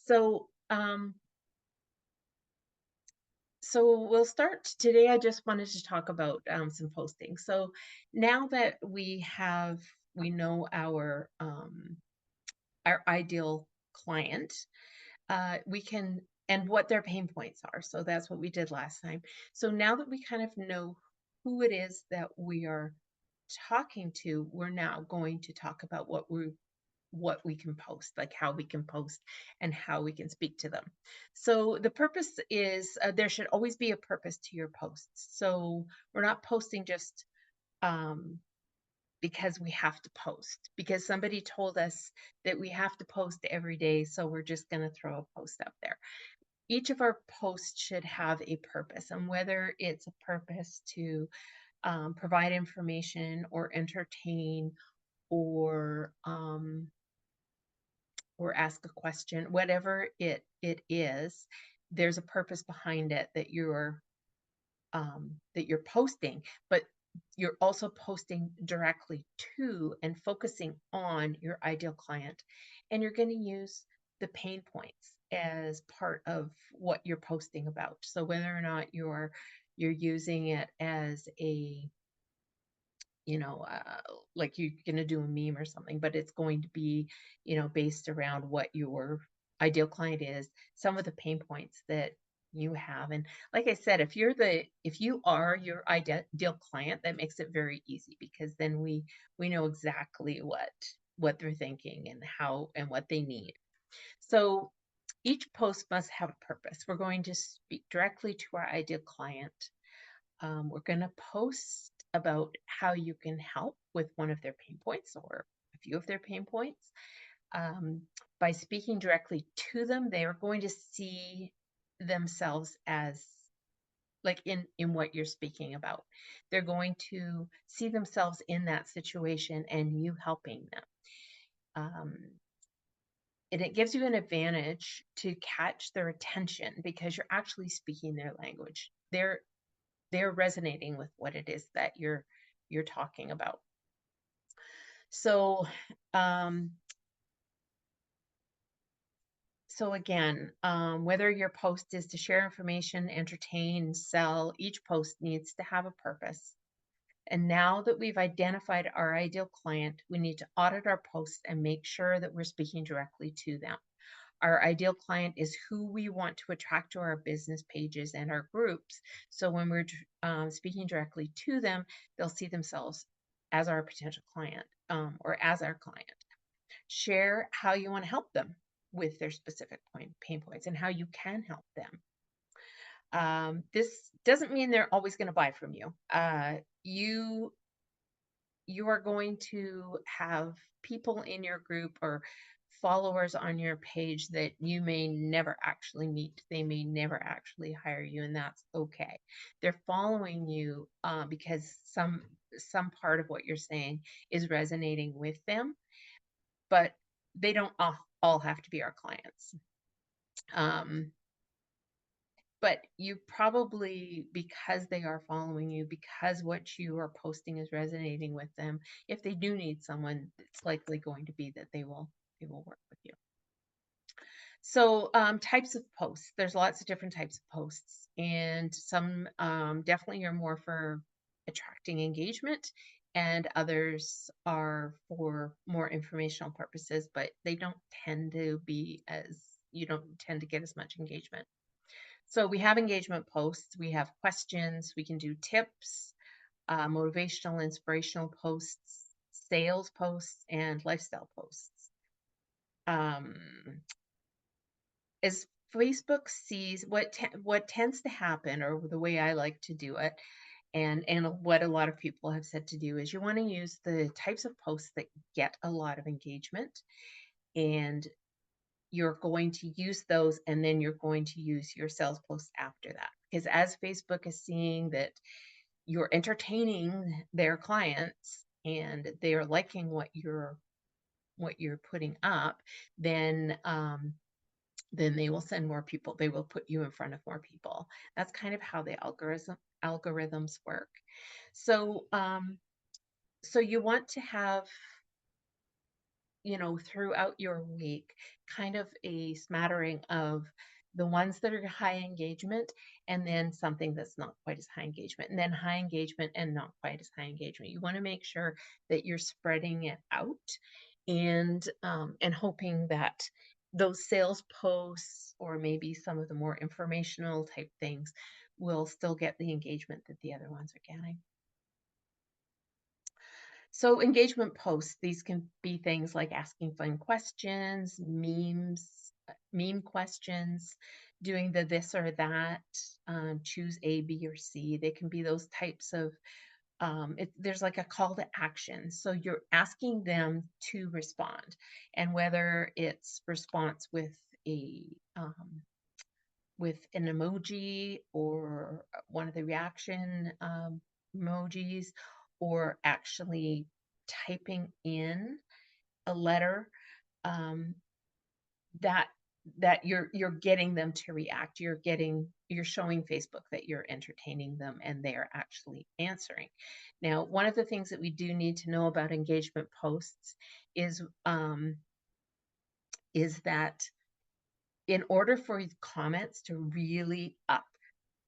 So, so we'll start today. I just wanted to talk about some posting. So now that we know our ideal client, we can and what their pain points are. So that's what we did last time. So now that we kind of know who it is that we are talking to, we're now going to talk about what we can post, like how we can post and how we can speak to them. So the purpose is there should always be a purpose to your posts. So we're not posting just um, because we have to post, because somebody told us that we have to post every day. So we're just going to throw a post up there. Each of our posts should have a purpose, and whether it's a purpose to provide information or entertain or or ask a question, whatever it is, there's a purpose behind it that you're posting, but you're also posting directly to and focusing on your ideal client. And you're going to use the pain points as part of what you're posting about. So whether or not you're using it as a you know, like you're going to do a meme or something, but it's going to be, based around what your ideal client is, some of the pain points that you have. And like I said, if you are your ideal client, that makes it very easy because then we know exactly what they're thinking and how and what they need. So each post must have a purpose. We're going to speak directly to our ideal client. We're going to post about how you can help with one of their pain points or a few of their pain points. Um, by speaking directly to them, they are going to see themselves as like in what you're speaking about. They're going to see themselves in that situation and you helping them. Um, and it gives you an advantage to catch their attention because you're actually speaking their language. They're resonating with what it is that you're talking about. So um so again, whether your post is to share information, entertain, sell, each post needs to have a purpose. And now that we've identified our ideal client, we need to audit our posts and make sure that we're speaking directly to them. Our ideal client is who we want to attract to our business pages and our groups. So when we're speaking directly to them, they'll see themselves as our potential client or as our client. Share how you want to help them with their specific pain points and how you can help them. This doesn't mean they're always going to buy from you. You are going to have people in your group or followers on your page that you may never actually meet. They may never actually hire you, and that's okay. They're following you because some part of what you're saying is resonating with them, but they don't all have to be our clients. Um, but you probably, because they are following you, because what you are posting is resonating with them, if they do need someone, it's likely going to be that they will work with you. So types of posts, there's lots of different types of posts, and some definitely are more for attracting engagement, and others are for more informational purposes, but they don't tend to be as you don't tend to get as much engagement. So we have engagement posts, we have questions, we can do tips, motivational, inspirational posts, sales posts, and lifestyle posts. Um, as Facebook sees what tends to happen, or the way I like to do it, and what a lot of people have said to do is you want to use the types of posts that get a lot of engagement, and you're going to use those, and then you're going to use your sales posts after that. Because as Facebook is seeing that you're entertaining their clients and they are liking what you're putting up, then they will send more people. They will put you in front of more people. That's kind of how the algorithms work. So so you want to have throughout your week, kind of a smattering of the ones that are high engagement, and then something that's not quite as high engagement, and then high engagement and not quite as high engagement. You want to make sure that you're spreading it out, and hoping that those sales posts or maybe some of the more informational type things will still get the engagement that the other ones are getting. So engagement posts, these can be things like asking fun questions, memes, meme questions, doing the this or that, choose A, B, or C. They can be those types of, there's like a call to action. So you're asking them to respond. And whether it's response a, um, with an emoji or one of the reaction emojis, or actually typing in a letter, um, that you're getting them to react. You're showing Facebook that you're entertaining them and they're actually answering. Now, one of the things that we do need to know about engagement posts is um, is that in order for comments to really up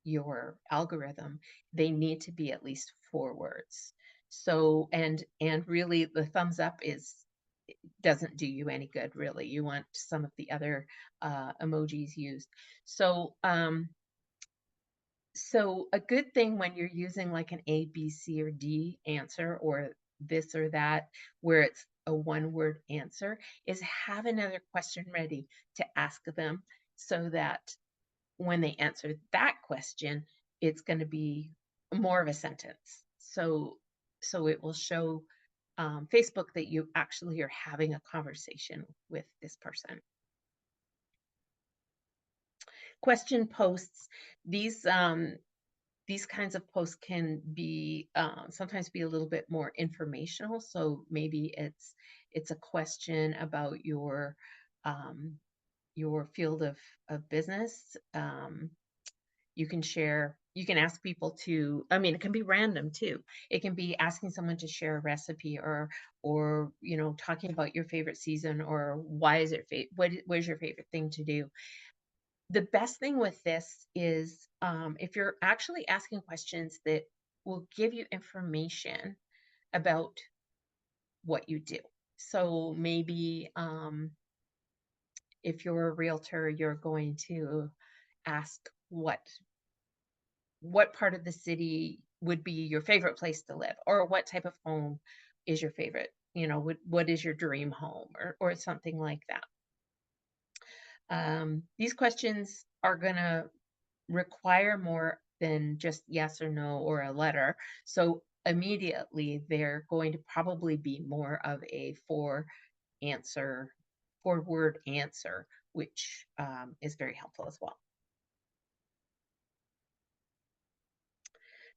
your algorithm, they need to be at least 4 words. So, and really the thumbs up doesn't do you any good, really. You want some of the other emojis used. So a good thing when you're using like an A, B, C, or D answer, or this or that, where it's a 1-word answer, is have another question ready to ask them, so that when they answer that question, it's going to be more of a sentence. So it will show Facebook that you actually are having a conversation with this person. Question posts, these kinds of posts can be sometimes be a little bit more informational. So maybe it's a question about your field of business. You can ask people to, I mean, it can be random too. It can be asking someone to share a recipe, or talking about your favorite season, or why is it what is your favorite thing to do. The best thing with this is, if you're actually asking questions that will give you information about what you do. So maybe, if you're a realtor, you're going to ask what part of the city would be your favorite place to live, or what type of home is your favorite, what is your dream home, or something like that. These questions are going to require more than just yes or no or a letter. So immediately they're going to probably be more of a 4-word answer, which is very helpful as well.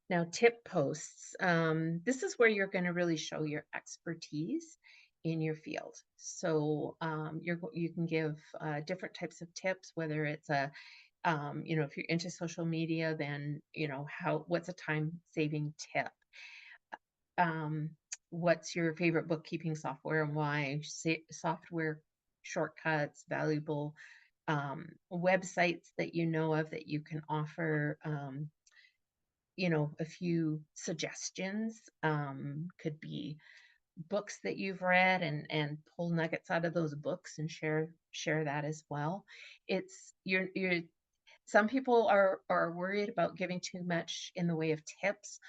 Now, tip posts. This is where you're going to really show your expertise in your field. So you can give different types of tips, whether it's if you're into social media, then what's a time-saving tip? What's your favorite bookkeeping software and why? Software shortcuts, valuable websites that you know of that you can offer. A few suggestions, could be books that you've read, and pull nuggets out of those books and share that as well. It's you're Some people are worried about giving too much in the way of tips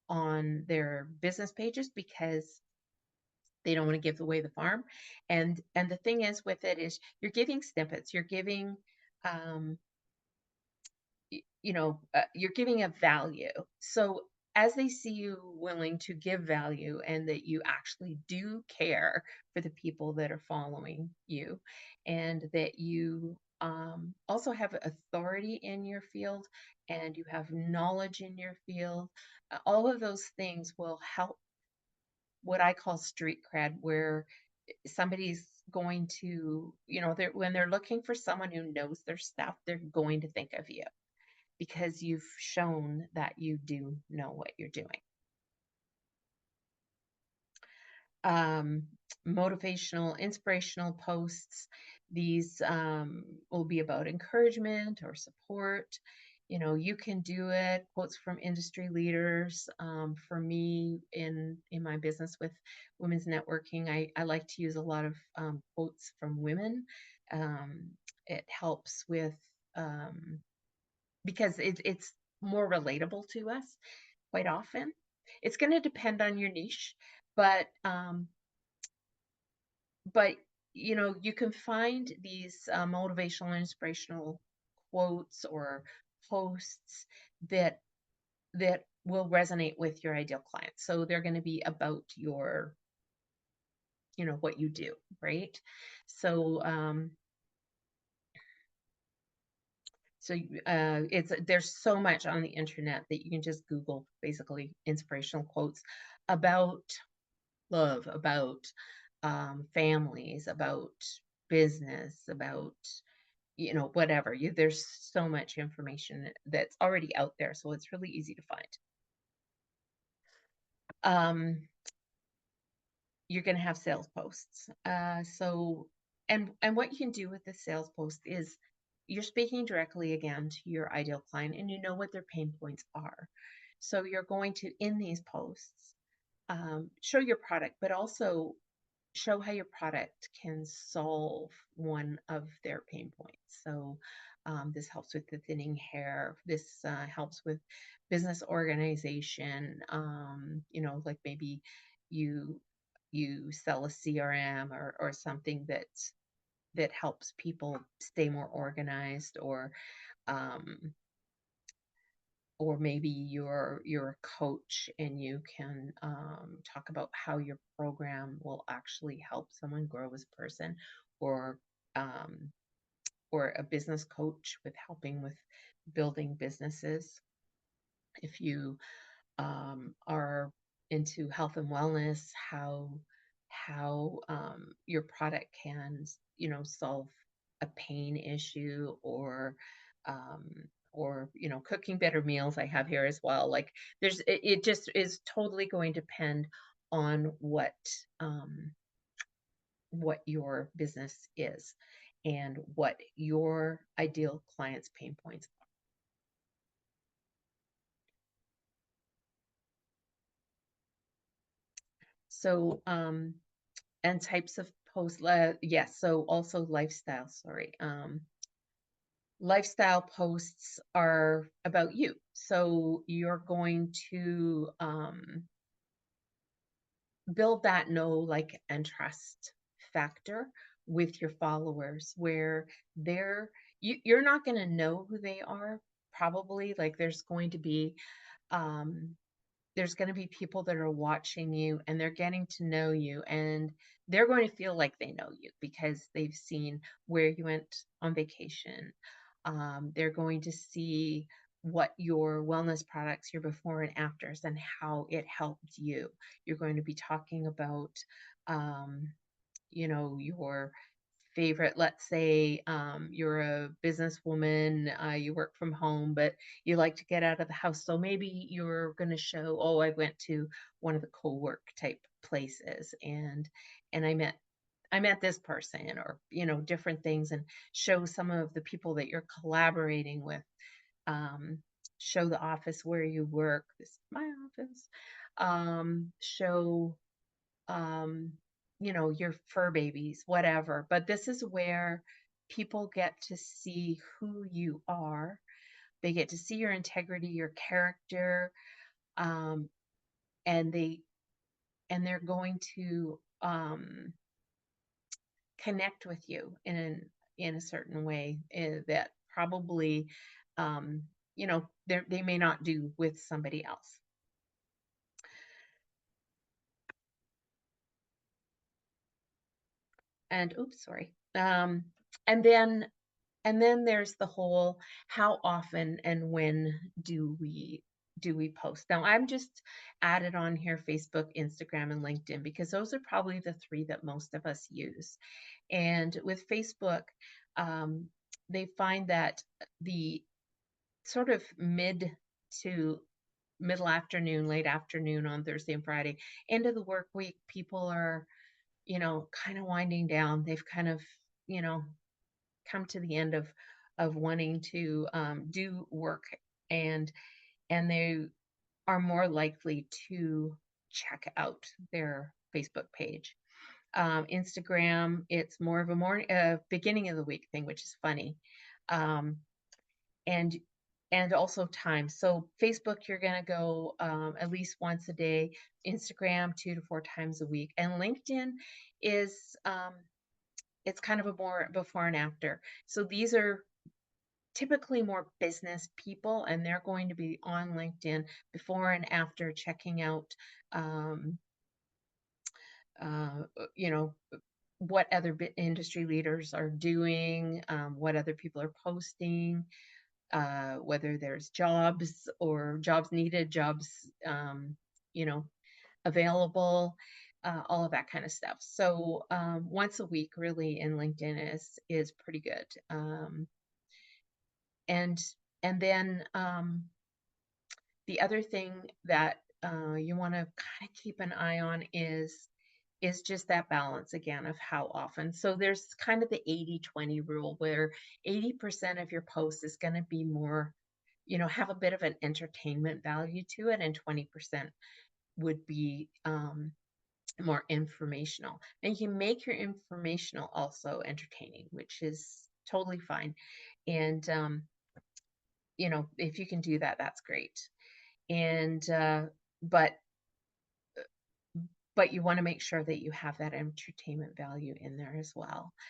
on their business pages, because they don't want to give away the farm. And the thing is with it is, you're giving snippets, um you're giving a value. So as they see you willing to give value, and that you actually do care for the people that are following you, and that you also have authority in your field, and you have knowledge in your field, all of those things will help what I call street cred, where somebody's going to, when they're looking for someone who knows their stuff, they're going to think of you, because you've shown that you do know what you're doing. um, motivational, inspirational posts. These will be about encouragement or support. You know, you can do it. Quotes from industry leaders. For me, in my business with women's networking, I like to use a lot of quotes from women. Um, it helps with because it's more relatable to us quite often. It's going to depend on your niche, but but you know, you can find these motivational and inspirational quotes or posts that will resonate with your ideal client. So they're going to be about your, you know, what you do, right? So it's there's so much on the internet that you can just Google basically inspirational quotes about love, about families, about business, about, you know, whatever. There's so much information that's already out there, so it's really easy to find. Um, you're going to have sales posts. And what you can do with the sales post is you're speaking directly again to your ideal client, and you know what their pain points are. So you're going to, in these posts, show your product, but also show how your product can solve one of their pain points. So this helps with the thinning hair. This helps with business organization. You know, like maybe you you sell a CRM or something that helps people stay more organized, um, or maybe you're a coach and you can talk about how your program will actually help someone grow as a person, or um, or a business coach with helping with building businesses. If you are into health and wellness, how your product can, you know, solve a pain issue, um, or you know, cooking better meals. I have here as well. Like it just is totally going to depend on what your business is and what your ideal client's pain points are. So and types of posts. Yes, so also lifestyle, sorry. Lifestyle posts are about you. So you're going to build that know, like, and trust factor with your followers, where you're not going to know who they are, probably. Like um, there's going to be people that are watching you and they're getting to know you, and they're going to feel like they know you because they've seen where you went on vacation. They're going to see what your wellness products, your before and afters, and how it helped you. You're going to be talking about, um, you know, your favorite, let's say you're a businesswoman, you work from home, but you like to get out of the house. So maybe you're going to show, oh, I went to one of the co-work type places, and I met this person, or you know, different things, and show some of the people that you're collaborating with. um, Show the office where you work. This is my office. Show um, you know, your fur babies, whatever. But this is where people get to see who you are. They get to see your integrity, your character, um, and they're going to connect with you in a certain way, that probably um, you know, they may not do with somebody else. And oops, sorry. And then there's the whole, how often and when do we post? Now, I'm just added on here Facebook, Instagram, and LinkedIn because those are probably the three that most of us use. And with Facebook, um, they find that the sort of mid to middle afternoon, late afternoon on Thursday and Friday. End of the work week, people are, kind of winding down. They've kind of, you know, come to the end of wanting to do work, and they are more likely to check out their Facebook page. Instagram, it's more of a beginning of the week thing, which is funny. Um, and also time. So Facebook, you're going to go at least once a day. Instagram, 2 to 4 times a week. And LinkedIn is it's kind of a more before and after. So these are typically more business people, and they're going to be on LinkedIn before and after checking out, um, uh, you know, what other industry leaders are doing, what other people are posting, whether there's jobs or jobs needed, jobs, you know, available, all of that kind of stuff. So once a week, really, in LinkedIn is pretty good. And then the other thing that you want to kind of keep an eye on is just that balance again of how often. So there's kind of the 80-20 rule, where 80% of your post is going to be more, have a bit of an entertainment value to it, and 20% would be more informational. And you can make your informational also entertaining, which is totally fine. And if you can do that, that's great. And but you want to make sure that you have that entertainment value in there as well.